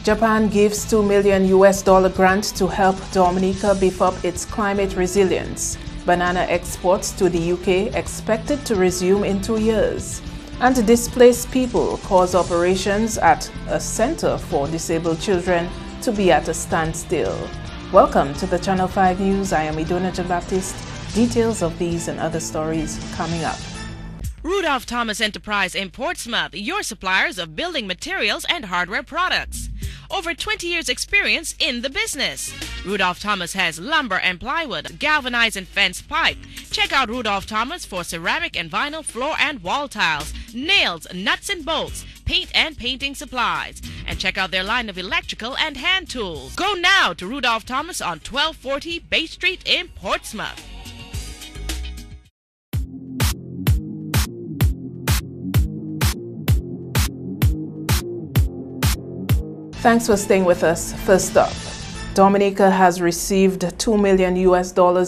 Japan gives $2 million grant to help Dominica beef up its climate resilience. Banana exports to the UK expected to resume in 2 years. And displaced people cause operations at a center for disabled children to be at a standstill. Welcome to the Channel 5 News. I am Idona Jean-Baptiste. Details of these and other stories coming up. Rudolph Thomas Enterprise in Portsmouth, your suppliers of building materials and hardware products. Over 20 years experience in the business. Rudolph Thomas has lumber and plywood, galvanized and fenced pipe. Check out Rudolph Thomas for ceramic and vinyl floor and wall tiles, nails, nuts and bolts, paint and painting supplies. And check out their line of electrical and hand tools. Go now to Rudolph Thomas on 1240 Bay Street in Portsmouth. Thanks for staying with us. First up, Dominica has received $2 million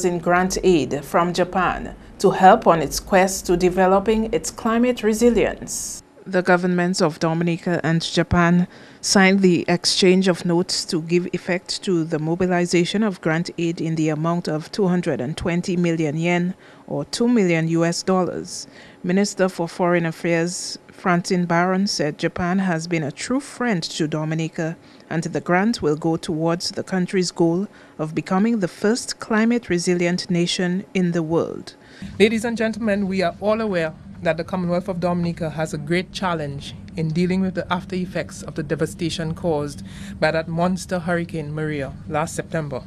in grant aid from Japan to help on its quest to developing its climate resilience. The governments of Dominica and Japan signed the exchange of notes to give effect to the mobilization of grant aid in the amount of 220 million yen or $2 million. Minister for Foreign Affairs Francine Baron said Japan has been a true friend to Dominica and the grant will go towards the country's goal of becoming the first climate-resilient nation in the world. Ladies and gentlemen, we are all aware that the Commonwealth of Dominica has a great challenge in dealing with the after effects of the devastation caused by that monster Hurricane Maria last September.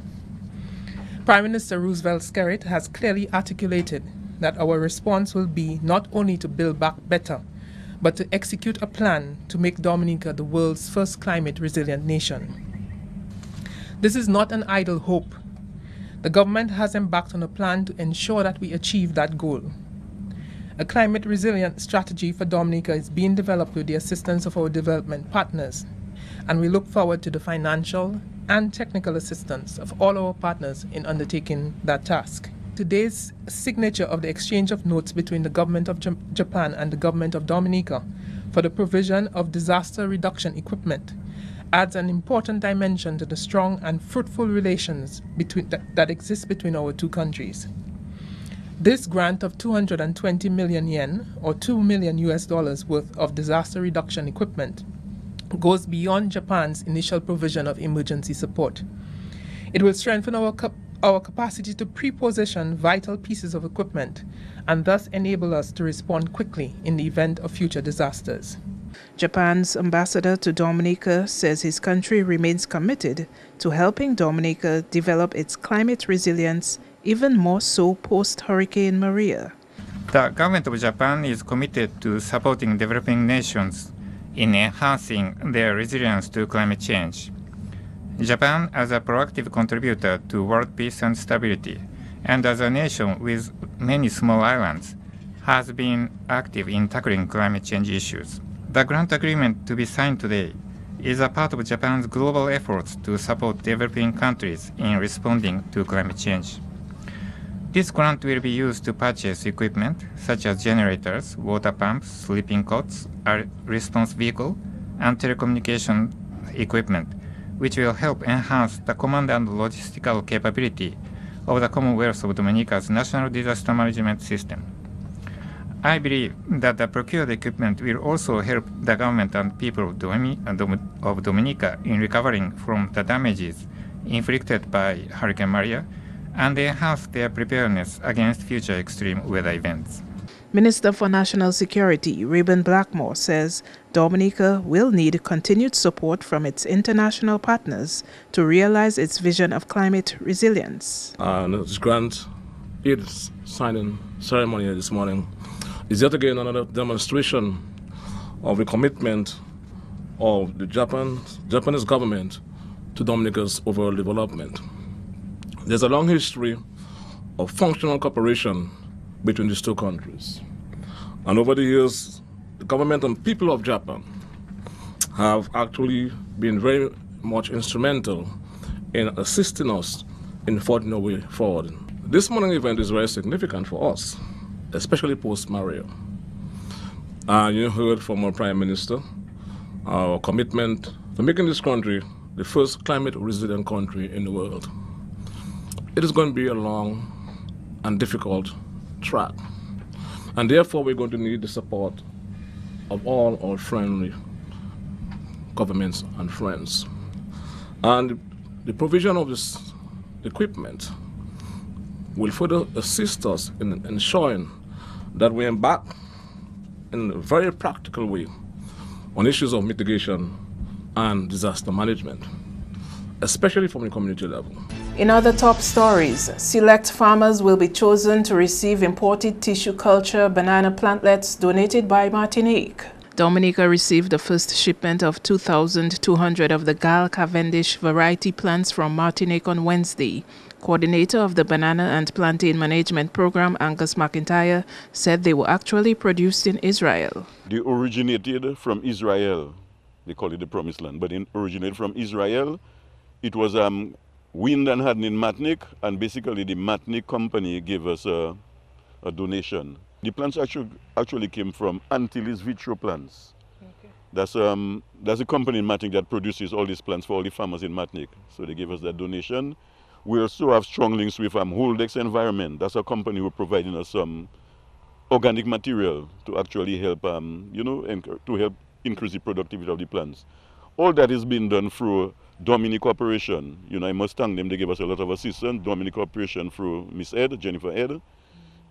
Prime Minister Roosevelt Skerrit has clearly articulated that our response will be not only to build back better, but to execute a plan to make Dominica the world's first climate-resilient nation. This is not an idle hope. The government has embarked on a plan to ensure that we achieve that goal. A climate-resilient strategy for Dominica is being developed with the assistance of our development partners, and we look forward to the financial and technical assistance of all our partners in undertaking that task. Today's signature of the exchange of notes between the government of Japan and the government of Dominica for the provision of disaster reduction equipment adds an important dimension to the strong and fruitful relations that exist between our two countries. This grant of 220 million yen or $2 million worth of disaster reduction equipment goes beyond Japan's initial provision of emergency support. It will strengthen our capacity to pre-position vital pieces of equipment and thus enable us to respond quickly in the event of future disasters. Japan's ambassador to Dominica says his country remains committed to helping Dominica develop its climate resilience, even more so post-Hurricane Maria. The government of Japan is committed to supporting developing nations in enhancing their resilience to climate change. Japan, as a proactive contributor to world peace and stability, and as a nation with many small islands, has been active in tackling climate change issues. The grant agreement to be signed today is a part of Japan's global efforts to support developing countries in responding to climate change. This grant will be used to purchase equipment such as generators, water pumps, sleeping cots, a response vehicle, and telecommunication equipment, which will help enhance the command and logistical capability of the Commonwealth of Dominica's national disaster management system. I believe that the procured equipment will also help the government and people of Dominica in recovering from the damages inflicted by Hurricane Maria and enhance their preparedness against future extreme weather events. Minister for National Security Reuben Blackmore says Dominica will need continued support from its international partners to realize its vision of climate resilience. This grant aid signing ceremony this morning is yet again another demonstration of the commitment of the Japanese government to Dominica's overall development. There's a long history of functional cooperation between these two countries. And over the years, the government and people of Japan have actually been very much instrumental in assisting us in forging our way forward. This morning event is very significant for us, especially post-Maria. You heard from our Prime Minister our commitment for making this country the first climate-resilient country in the world. It is going to be a long and difficult track, and therefore we're going to need the support of all our friendly governments and friends. And the provision of this equipment will further assist us in ensuring that we embark in a very practical way on issues of mitigation and disaster management, especially from the community level. In other top stories, select farmers will be chosen to receive imported tissue culture banana plantlets donated by Martinique. Dominica received the first shipment of 2,200 of the Gal Cavendish variety plants from Martinique on Wednesday. Coordinator of the Banana and Plantain Management Program, Angus McIntyre, said they were actually produced in Israel. They originated from Israel. They call it the Promised Land, but it originated from Israel. It was wind and hadn't in Martinique, and basically the Martinique company gave us a donation. The plants actually came from Antilles Vitro plants. Okay. That's a company in Martinique that produces all these plants for all the farmers in Martinique. So they gave us that donation. We also have strong links with Holdex Environment. That's a company who are providing us some organic material to actually help, to help increase the productivity of the plants. All that is being done through Dominic Corporation. I must thank them. They gave us a lot of assistance. Dominic Corporation through Miss Ed, Jennifer Ed.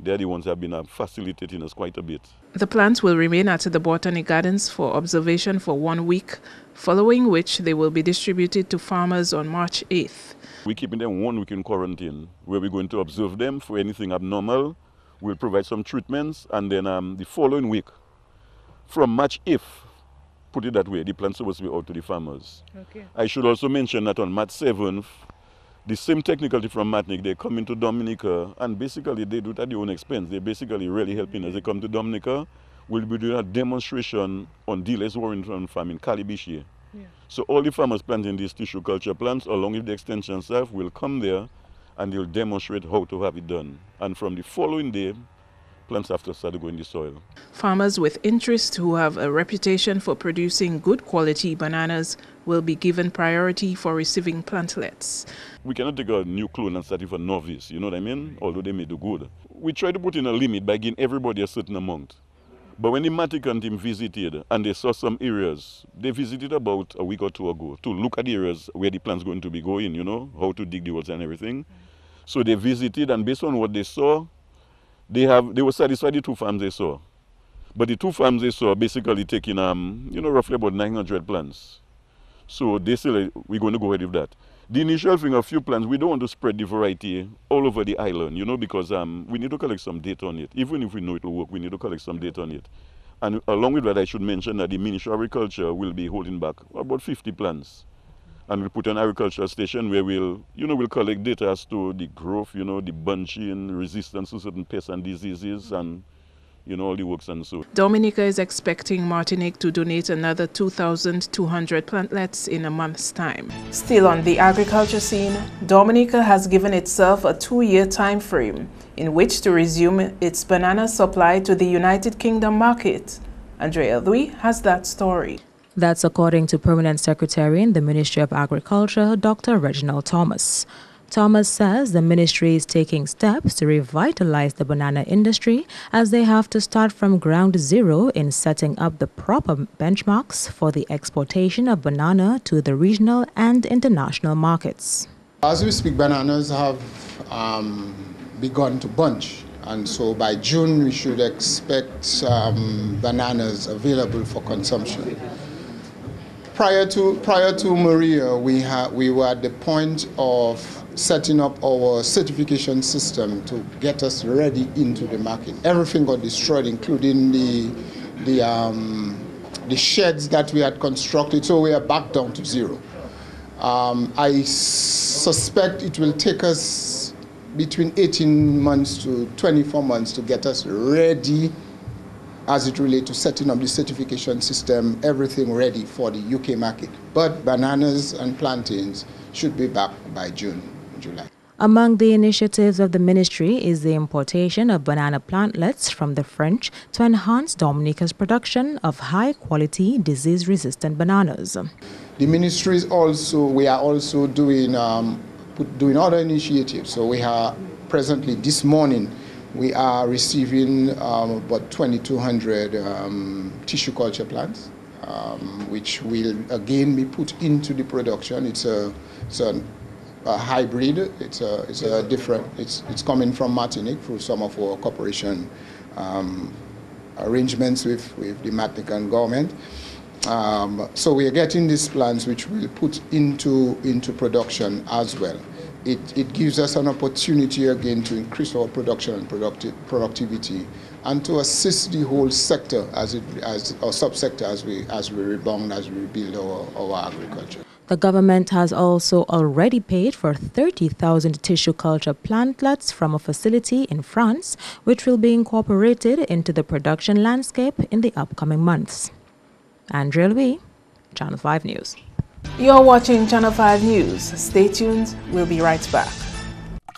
They're the ones that have been facilitating us quite a bit. The plants will remain at the Botanic Gardens for observation for 1 week, following which they will be distributed to farmers on March 8th. We're keeping them 1 week in quarantine, where we're going to observe them for anything abnormal. We'll provide some treatments, and then the following week, from March 8th, put it that way, the plants are supposed to be out to the farmers. Okay. I should also mention that on March 7th, the same technical team from Martinique, they come into Dominica, and basically they do it at their own expense. They're basically really helping us. They come to Dominica. We'll be doing a demonstration on D-Les Warrington farm in Calibiche. Yeah. So all the farmers planting these tissue culture plants, along with the extension staff, will come there and they'll demonstrate how to have it done. And from the following day, plants have to start to go in the soil. Farmers with interest who have a reputation for producing good quality bananas will be given priority for receiving plantlets. We cannot take a new clone and start it for novice, you know what I mean? Although they may do good. We try to put in a limit by giving everybody a certain amount. But when the Matican team visited and they saw some areas, they visited about a week or two ago to look at the areas where the plant's going to be going, how to dig the holes and everything. So they visited, and based on what they saw, they were satisfied with the 2 farms they saw. But the 2 farms they saw basically taking roughly about 900 plants. So they say we're going to go ahead with that. The initial thing, a few plants, we don't want to spread the variety all over the island, because we need to collect some data on it. Even if we know it will work, we need to collect some data on it. And along with that, I should mention that the Ministry of Agriculture will be holding back about 50 plants. And we'll put an agricultural station where we'll collect data as to the growth, the bunching, resistance to certain pests and diseases, and all the works and so. Dominica is expecting Martinique to donate another 2,200 plantlets in a month's time. Still on the agriculture scene, Dominica has given itself a 2-year time frame in which to resume its banana supply to the United Kingdom market. Andrea Lui has that story. That's according to Permanent Secretary in the Ministry of Agriculture, Dr. Reginald Thomas. Thomas says the ministry is taking steps to revitalize the banana industry as they have to start from ground zero in setting up the proper benchmarks for the exportation of banana to the regional and international markets. As we speak, bananas have begun to bunch, and so by June we should expect bananas available for consumption. Prior to Maria, we were at the point of setting up our certification system to get us ready into the market. Everything got destroyed, including the sheds that we had constructed, so we are back down to zero. I suspect it will take us between 18 months to 24 months to get us ready as it relates to setting up the certification system, everything ready for the UK market. But bananas and plantains should be back by June, July. Among the initiatives of the ministry is the importation of banana plantlets from the French to enhance Dominica's production of high-quality, disease-resistant bananas. The ministry is also, we are also doing other initiatives. So we are presently, this morning, we are receiving about 2,200 tissue culture plants, which will again be put into the production. It's a hybrid. It's a different. It's coming from Martinique through some of our cooperation arrangements with the Martinican government. So we are getting these plants which we'll put into production as well. It gives us an opportunity again to increase our production and productivity, and to assist the whole sector as our subsector as we rebound, as we rebuild our agriculture. The government has also already paid for 30,000 tissue culture plantlets from a facility in France, which will be incorporated into the production landscape in the upcoming months. Andrea Louis, Channel 5 News. You're watching Channel 5 News. Stay tuned. We'll be right back.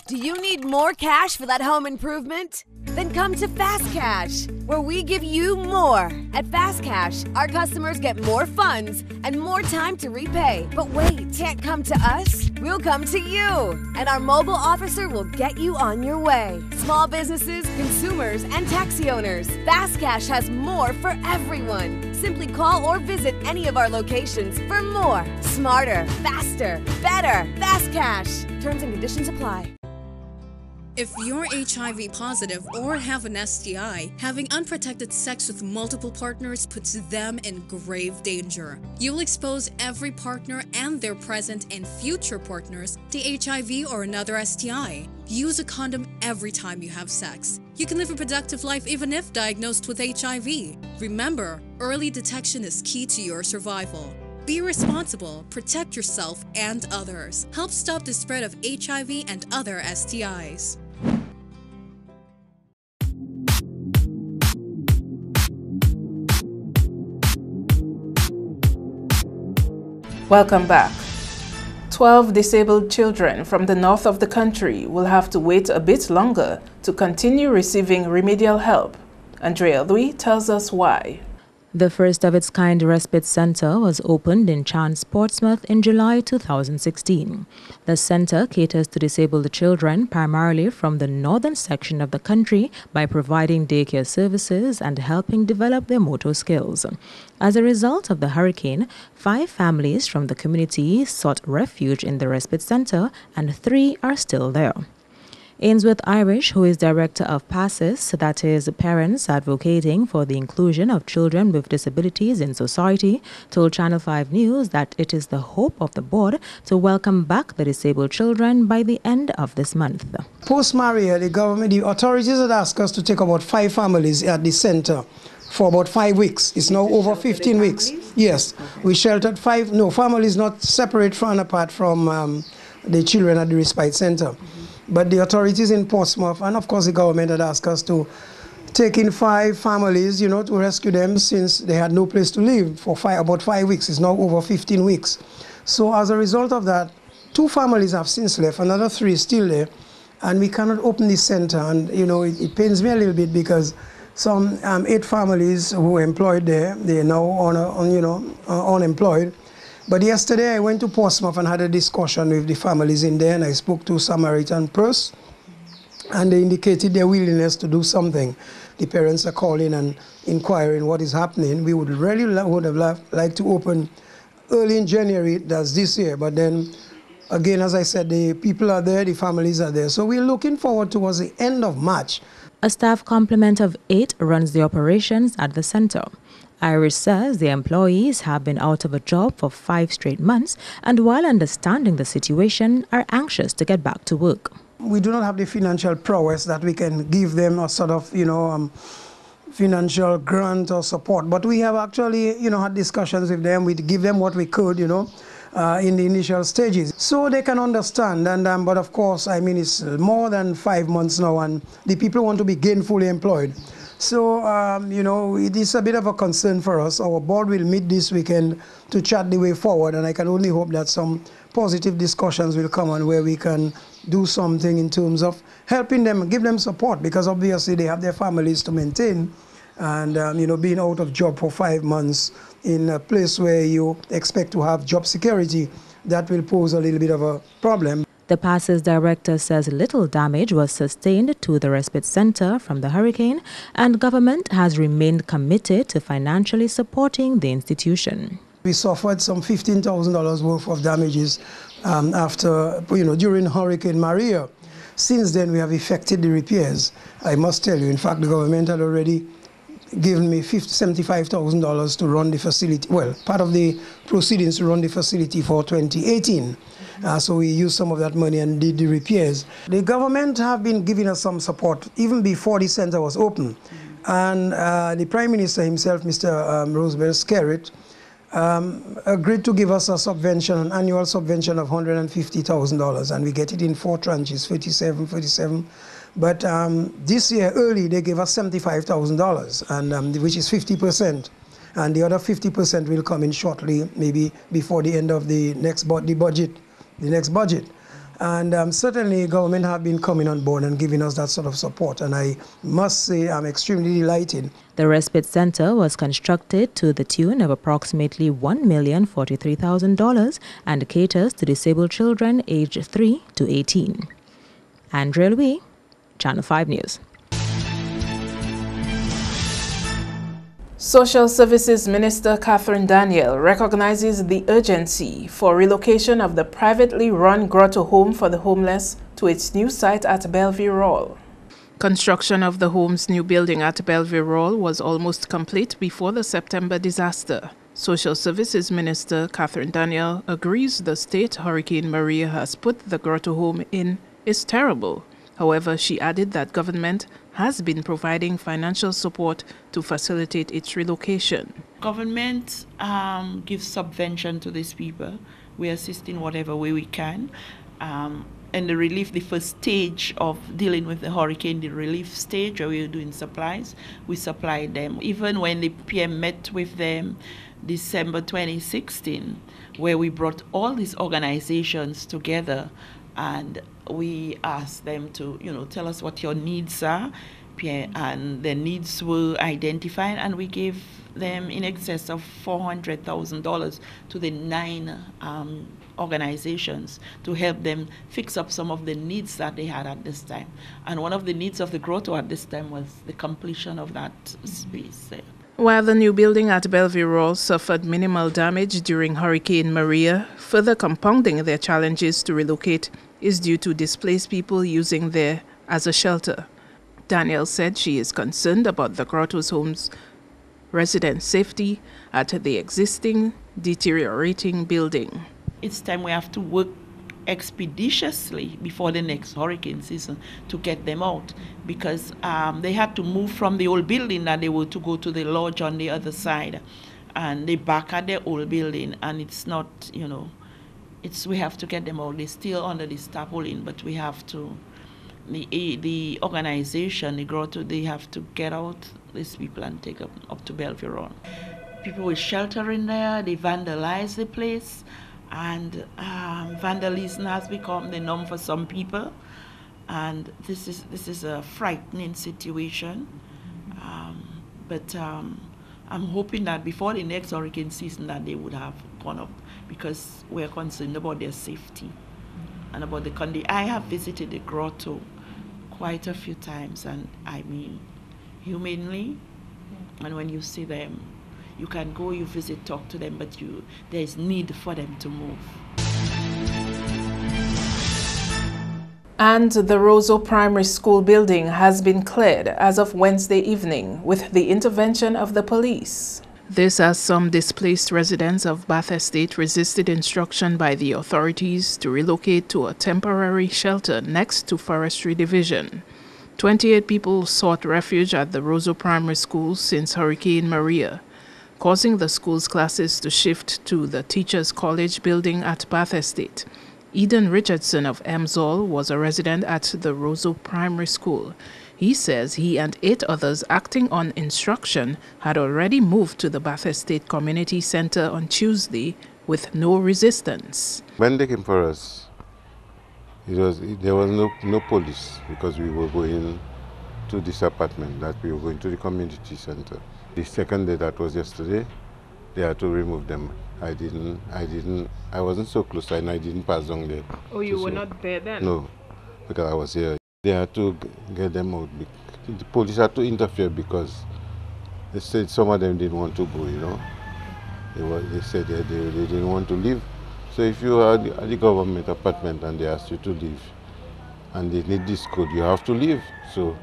Do you need more cash for that home improvement? Then come to Fast Cash, where we give you more. At Fast Cash, our customers get more funds and more time to repay. But wait, can't come to us? We'll come to you, and our mobile officer will get you on your way. Small businesses, consumers, and taxi owners. Fast Cash has more for everyone. Simply call or visit any of our locations for more. Smarter, faster, better. Fast Cash. Terms and conditions apply. If you're HIV positive or have an STI, having unprotected sex with multiple partners puts them in grave danger. You'll expose every partner and their present and future partners to HIV or another STI. Use a condom every time you have sex. You can live a productive life even if diagnosed with HIV. Remember, early detection is key to your survival. Be responsible, protect yourself and others. Help stop the spread of HIV and other STIs. Welcome back. 12 disabled children from the north of the country will have to wait a bit longer to continue receiving remedial help. Andrea Louis tells us why. The first of its kind Respite Center was opened in Chance, Portsmouth in July 2016. The center caters to disabled children primarily from the northern section of the country by providing daycare services and helping develop their motor skills. As a result of the hurricane, 5 families from the community sought refuge in the Respite Center and 3 are still there. Ainsworth Irish, who is director of PASSIS, that is, Parents Advocating for the Inclusion of Children with Disabilities in Society, told Channel 5 News that it is the hope of the board to welcome back the disabled children by the end of this month. Post-Maria, the authorities had asked us to take about 5 families at the center for about 5 weeks. It's now over 15 weeks. Yes, we sheltered 5, families not separate from and apart from the children at the Respite Center. But the authorities in Portsmouth, and of course the government, had asked us to take in 5 families, to rescue them since they had no place to live for about 5 weeks. It's now over 15 weeks. So as a result of that, 2 families have since left, another 3 still there, and we cannot open this center. And, it pains me a little bit because some 8 families who were employed there, they are now unemployed. But yesterday I went to Portsmouth and had a discussion with the families in there, and I spoke to Samaritan Purse, and they indicated their willingness to do something. The parents are calling and inquiring what is happening. We would really would have liked to open early in January, that's this year, but then again, as I said, the people are there, the families are there. So we're looking forward towards the end of March. A staff complement of 8 runs the operations at the center. Irish says the employees have been out of a job for 5 straight months and, while understanding the situation, are anxious to get back to work. We do not have the financial prowess that we can give them a sort of, financial grant or support. But we have actually, had discussions with them. We give them what we could, in the initial stages, so they can understand. And but of course, it's more than 5 months now, and the people want to be gainfully employed. So, it is a bit of a concern for us. Our board will meet this weekend to chat the way forward, and I can only hope that some positive discussions will come on where we can do something in terms of helping them, give them support, because obviously they have their families to maintain, And, being out of job for 5 months in a place where you expect to have job security, that will pose a little bit of a problem. The PASS's director says little damage was sustained to the Respite Center from the hurricane, and government has remained committed to financially supporting the institution. We suffered some $15,000 worth of damages after, during Hurricane Maria. Since then, we have effected the repairs. I must tell you, in fact, the government had already given me $75,000 to run the facility, well, part of the proceedings to run the facility for 2018. So we used some of that money and did the repairs. The government have been giving us some support even before the center was open. And the Prime Minister himself, Mr. Roosevelt Skerritt, agreed to give us a subvention, an annual subvention of $150,000, and we get it in 4 tranches, 47. But this year, early, they gave us $75,000, and which is 50%. And the other 50% will come in shortly, maybe before the end of the next budget. And certainly, government have been coming on board and giving us that sort of support. And I must say I'm extremely delighted. The Respite Center was constructed to the tune of approximately $1,043,000 and caters to disabled children aged 3 to 18. Andrea Louis, Channel 5 News. Social Services Minister Catherine Daniel recognizes the urgency for relocation of the privately run Grotto home for the homeless to its new site at Bellevue Roll. Construction of the home's new building at Bellevue Roll was almost complete before the September disaster. Social Services Minister Catherine Daniel agrees the state Hurricane Maria has put the Grotto home in is terrible. However, she added that government has been providing financial support to facilitate its relocation. Government gives subvention to these people. We assist in whatever way we can. And the relief, the first stage of dealing with the hurricane, the relief stage where we were doing supplies, we supplied them. Even when the PM met with them December 2016, where we brought all these organizations together and we asked them to, tell us what your needs are, and their needs were identified, and we gave them in excess of $400,000 to the 9 organizations to help them fix up some of the needs that they had at this time. And one of the needs of the Grotto at this time was the completion of that space there. While the new building at Bellevue Roll suffered minimal damage during Hurricane Maria, further compounding their challenges to relocate is due to displaced people using there as a shelter. Daniel said she is concerned about the Grotto's home's resident safety at the existing deteriorating building. It's time we have to work expeditiously before the next hurricane season to get them out, because they had to move from the old building that they were to go to the lodge on the other side, and they back at their old building, and it's not, we have to get them out. They're still under the tarpaulin, but we have to, the organization, the Grotto, they have to get out these people and take them up to Bellevue Roll. People will shelter in there, they vandalize the place, and vandalism has become the norm for some people, and this is a frightening situation. But I'm hoping that before the next hurricane season that they would have gone up, because we're concerned about their safety and about the condition. I have visited the Grotto quite a few times, and I mean humanely, and when you see them, you can go, you visit, talk to them, but there is need for them to move. And the Roseau Primary School building has been cleared as of Wednesday evening with the intervention of the police. This as some displaced residents of Bath Estate resisted instruction by the authorities to relocate to a temporary shelter next to Forestry Division. 28 people sought refuge at the Roseau Primary School since Hurricane Maria, causing the school's classes to shift to the Teachers College building at Bath Estate. Eden Richardson of Emsall was a resident at the Roseau Primary School. He says he and 8 others acting on instruction had already moved to the Bath Estate Community Center on Tuesday with no resistance. When they came for us, there was no police, because we were going to this apartment, that we were going to the community center. The second day, that was yesterday, they had to remove them. I wasn't so close and I didn't pass down there. Oh, you were not there then? No, because I was here. They had to get them out. The police had to interfere because they said some of them didn't want to go, you know. They said they didn't want to leave. So if you are at the government apartment and they ask you to leave and they need this code, you have to leave. So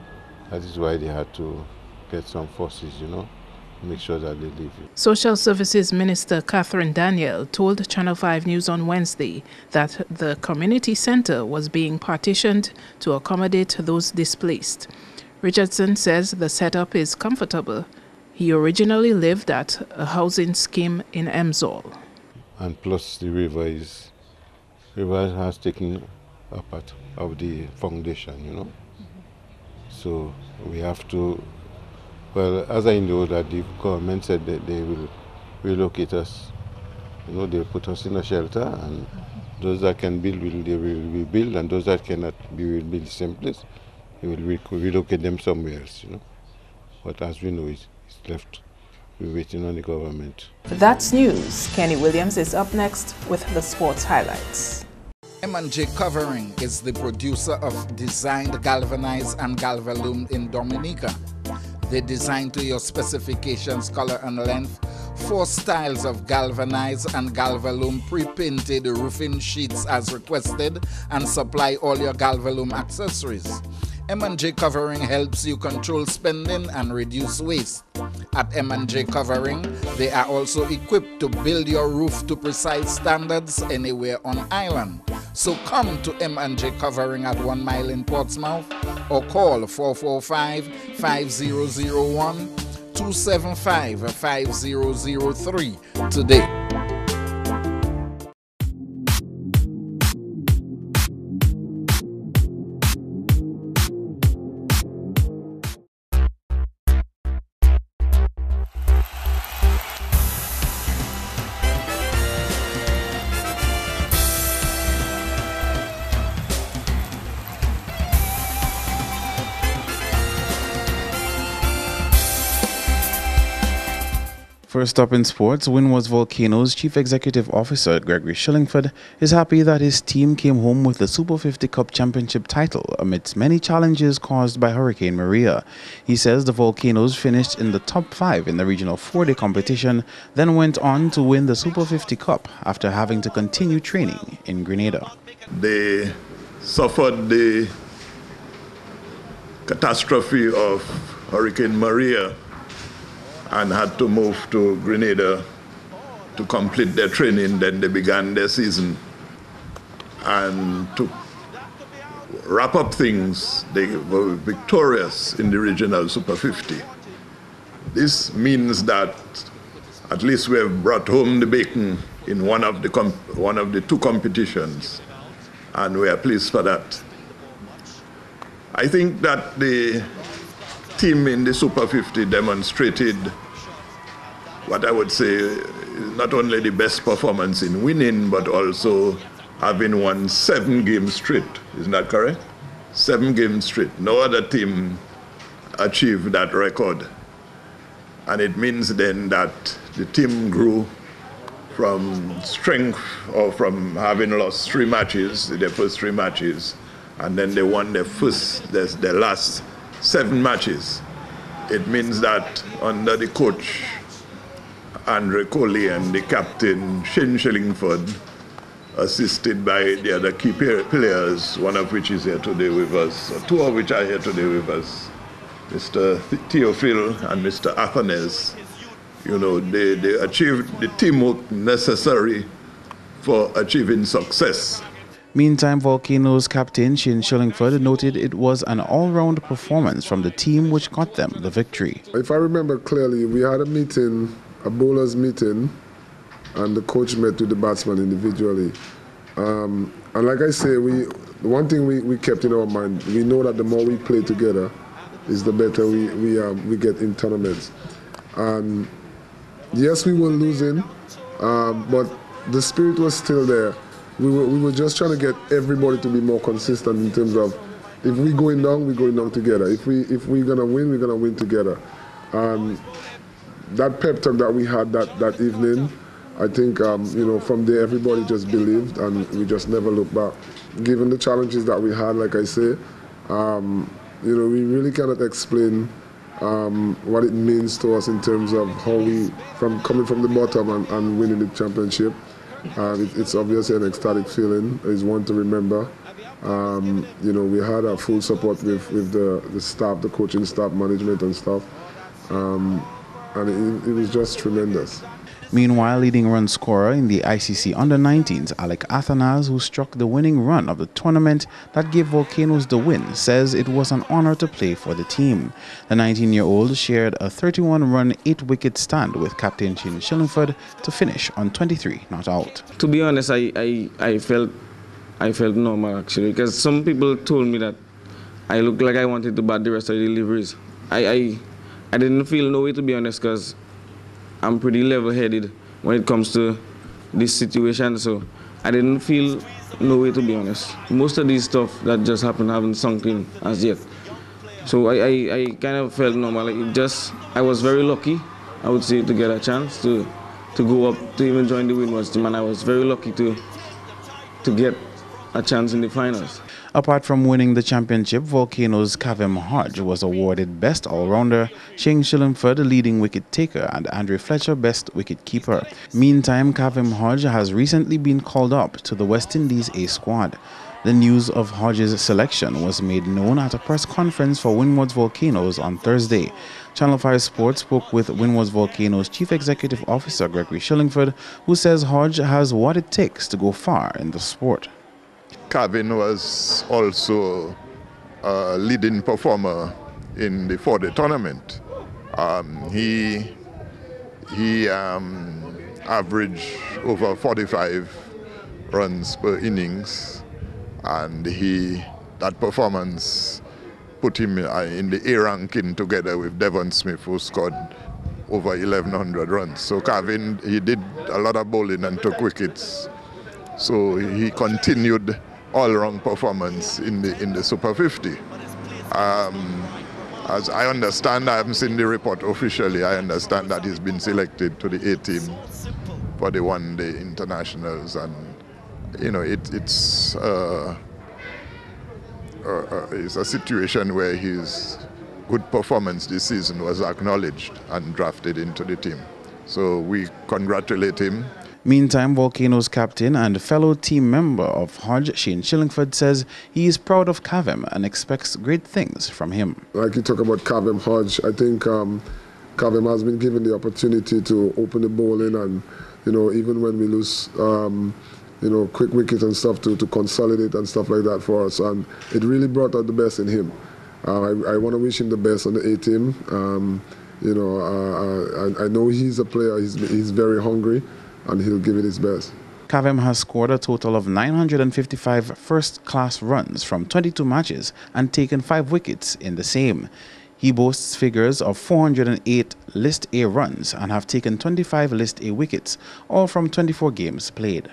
that is why they had to get some forces, you know, make sure that they leave. Social Services Minister Catherine Daniel told Channel 5 News on Wednesday that the community center was being partitioned to accommodate those displaced. Richardson says the setup is comfortable. He originally lived at a housing scheme in Emsall. And plus the river has taken a part of the foundation, you know. So we have to, well, as I know that the government said that they will relocate us, you know, they'll put us in a shelter, and those that can build, they will build, and those that cannot will build the same place. They will relocate them somewhere else, you know. But as we know, it's left. We're waiting on the government. That's news. Kenny Williams is up next with the sports highlights. M&J Covering is the producer of designed galvanized and galvalume in Dominica. They design to your specifications, color and length, 4 styles of galvanized and galvalume pre-painted roofing sheets as requested, and supply all your galvalume accessories. M&J Covering helps you control spending and reduce waste. At M&J Covering, they are also equipped to build your roof to precise standards anywhere on island. So come to M&J Covering at 1 Mile in Portsmouth or call 445-5001-275-5003 today. First up in sports, Windward's Volcanoes Chief Executive Officer Gregory Shillingford is happy that his team came home with the Super 50 Cup Championship title amidst many challenges caused by Hurricane Maria. He says the Volcanoes finished in the top 5 in the regional 4-day competition, then went on to win the Super 50 Cup after having to continue training in Grenada. They suffered the catastrophe of Hurricane Maria and had to move to Grenada to complete their training. Then they began their season. And to wrap up things, they were victorious in the regional Super 50. This means that at least we have brought home the bacon in one of the 2 competitions, and we are pleased for that. I think that the team in the Super 50 demonstrated what I would say is not only the best performance in winning, but also having won 7 games straight. Isn't that correct? 7 games straight. No other team achieved that record. And it means then that the team grew from strength, or from having lost 3 matches, their first 3 matches, and then they won their last 7 matches. It means that under the coach Andre Coley and the captain Shane Shillingford, assisted by the other key players, one of which is here today with us, or 2 of which are here today with us, Mr. Theophil and Mr. Athanes. You know, they achieved the teamwork necessary for achieving success. Meantime, Volcanoes captain Shane Shillingford noted it was an all-round performance from the team which got them the victory. If I remember clearly, we had a meeting, a bowlers meeting, and the coach met with the batsman individually. And like I say, the one thing we kept in our mind, we know that the more we play together, is the better we get in tournaments. And yes, we were losing, but the spirit was still there. We were just trying to get everybody to be more consistent in terms of if we going down, we're going down together. If we're gonna win, we're gonna win together. That pep talk that we had that evening, I think from there everybody just believed, and we just never looked back. Given the challenges that we had, like I say, we really cannot explain what it means to us in terms of how coming from the bottom and winning the championship. It's obviously an ecstatic feeling. It's one to remember. We had a full support with the staff, the coaching staff, management and stuff. And it was just tremendous. Meanwhile, leading run scorer in the ICC Under-19s, Alec Athanas, who struck the winning run of the tournament that gave Volcanoes the win, says it was an honor to play for the team. The 19-year-old shared a 31-run, 8-wicket stand with captain Shane Shillingford to finish on 23 not out. To be honest, I felt normal actually, because some people told me that I looked like I wanted to bat the rest of the deliveries. I didn't feel no way, to be honest, because I'm pretty level-headed when it comes to this situation, so I didn't feel no way, to be honest. Most of these stuff that just happened haven't sunk in as yet. So I kind of felt normal. I was very lucky, I would say, to get a chance to go up to even join the Windward's team, and I was very lucky to get a chance in the finals. Apart from winning the championship, Volcanoes' Kavem Hodge was awarded Best All-Rounder, Shane Shillingford leading wicket-taker, and Andre Fletcher Best Wicket-keeper. Meantime, Kavem Hodge has recently been called up to the West Indies A squad. The news of Hodge's selection was made known at a press conference for Windward's Volcanoes on Thursday. Channel 5 Sports spoke with Windward's Volcanoes Chief Executive Officer Gregory Shillingford, who says Hodge has what it takes to go far in the sport. Kavin was also a leading performer in the 4-day tournament. He averaged over 45 runs per innings, and that performance put him in the A ranking together with Devon Smith, who scored over 1,100 runs. So Kavin, he did a lot of bowling and took wickets. So he continued all-round performance in the Super 50. As I understand, I haven't seen the report officially, I understand that he's been selected to the A team for the one-day internationals, and it's a situation where his good performance this season was acknowledged and drafted into the team. So we congratulate him. Meantime, Volcanoes captain and fellow team member of Hodge, Shane Shillingford, says he is proud of Kavem and expects great things from him. Like you talk about Kavem Hodge, I think Kavem has been given the opportunity to open the bowling, and even when we lose quick wickets and stuff, to consolidate and stuff like that for us, and it really brought out the best in him. I want to wish him the best on the A team. I know he's a player, he's very hungry, and he'll give it his best. Kavem has scored a total of 955 first-class runs from 22 matches and taken 5 wickets in the same. He boasts figures of 408 List A runs and have taken 25 List A wickets, all from 24 games played.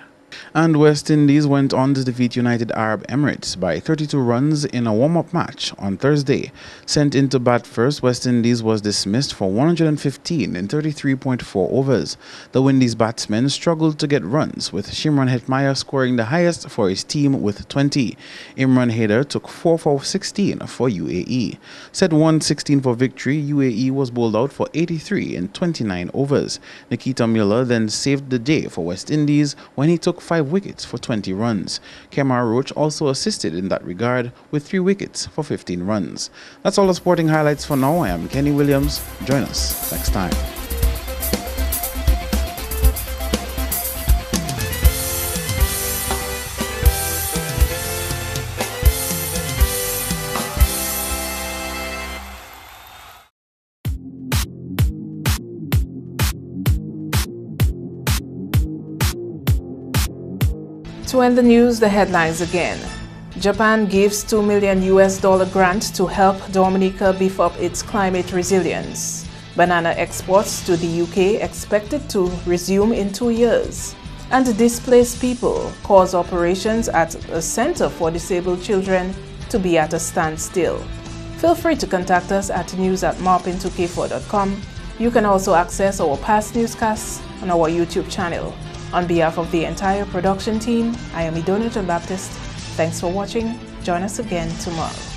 And West Indies went on to defeat United Arab Emirates by 32 runs in a warm-up match on Thursday. Sent into bat first, West Indies was dismissed for 115 in 33.4 overs. The Windies batsmen struggled to get runs, with Shimron Hetmyer scoring the highest for his team with 20. Imran Haider took 4 for 16 for UAE. Set 116 for victory, UAE was bowled out for 83 in 29 overs. Nikita Miller then saved the day for West Indies when he took 5 wickets for 20 runs. Kemar Roach also assisted in that regard with 3 wickets for 15 runs. That's all the sporting highlights for now. I am Kenny Williams. Join us next time. To end the news, the headlines again. Japan gives $2 million grant to help Dominica beef up its climate resilience. Banana exports to the UK expected to resume in 2 years. And displaced people cause operations at a center for disabled children to be at a standstill. Feel free to contact us at news@marpin2k4.com. You can also access our past newscasts on our YouTube channel. On behalf of the entire production team, I am Idona John Baptist. Thanks for watching. Join us again tomorrow.